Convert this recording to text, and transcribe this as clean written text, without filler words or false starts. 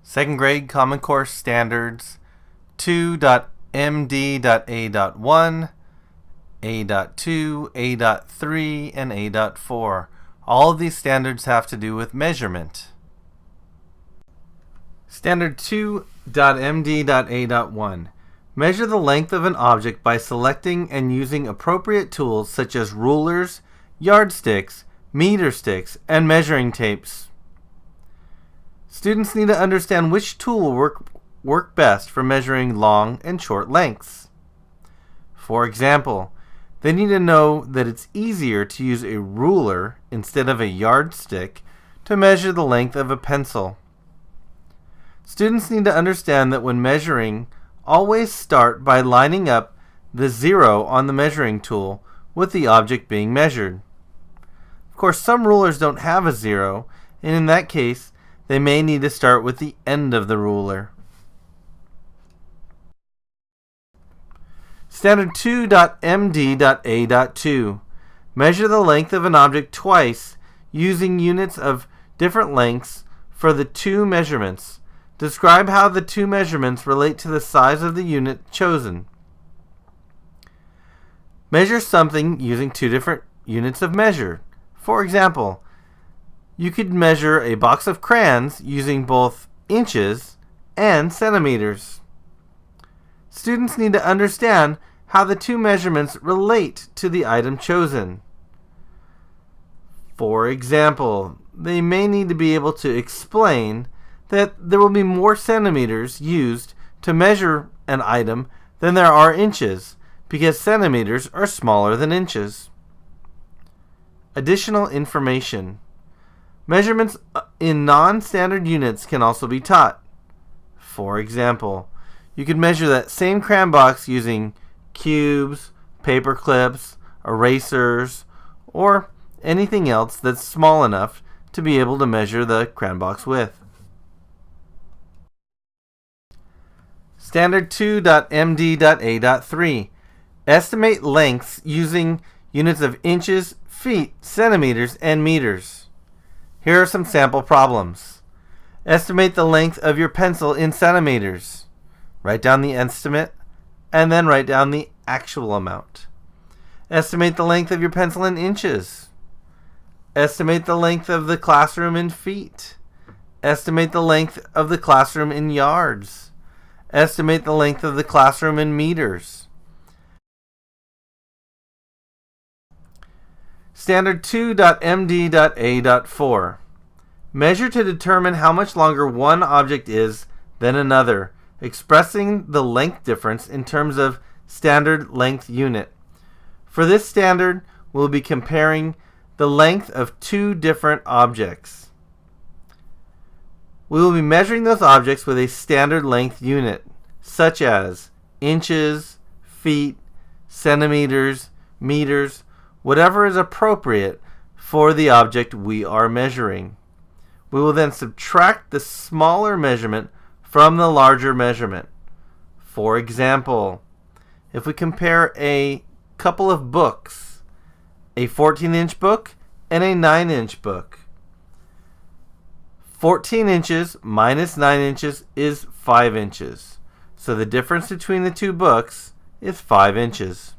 Second grade Common Core Standards 2.md.a.1, A.2, A.3, and A.4. All of these standards have to do with measurement. Standard 2.md.a.1. Measure the length of an object by selecting and using appropriate tools such as rulers, yardsticks, meter sticks, and measuring tapes. Students need to understand which tool will work best for measuring long and short lengths. For example, they need to know that it's easier to use a ruler instead of a yardstick to measure the length of a pencil. Students need to understand that when measuring, always start by lining up the 0 on the measuring tool with the object being measured. Of course, some rulers don't have a 0, and in that case, they may need to start with the end of the ruler. Standard 2.md.a.2. Measure the length of an object twice using units of different lengths for the two measurements. Describe how the two measurements relate to the size of the unit chosen. Measure something using two different units of measure. For example, you could measure a box of crayons using both inches and centimeters. Students need to understand how the two measurements relate to the item chosen. For example, they may need to be able to explain that there will be more centimeters used to measure an item than there are inches, because centimeters are smaller than inches. Additional information. Measurements in non-standard units can also be taught. For example, you could measure that same crayon box using cubes, paper clips, erasers, or anything else that's small enough to be able to measure the crayon box with. Standard 2.md.a.3. Estimate lengths using units of inches, feet, centimeters, and meters. Here are some sample problems. Estimate the length of your pencil in centimeters. Write down the estimate, and then write down the actual amount. Estimate the length of your pencil in inches. Estimate the length of the classroom in feet. Estimate the length of the classroom in yards. Estimate the length of the classroom in meters. Standard 2.md.a.4. Measure to determine how much longer one object is than another, expressing the length difference in terms of standard length unit. For this standard, we'll be comparing the length of two different objects. We will be measuring those objects with a standard length unit, such as inches, feet, centimeters, meters, whatever is appropriate for the object we are measuring. We will then subtract the smaller measurement from the larger measurement. For example, if we compare a couple of books, a 14-inch book and a 9-inch book, 14 inches minus 9 inches is 5 inches. So the difference between the two books is 5 inches.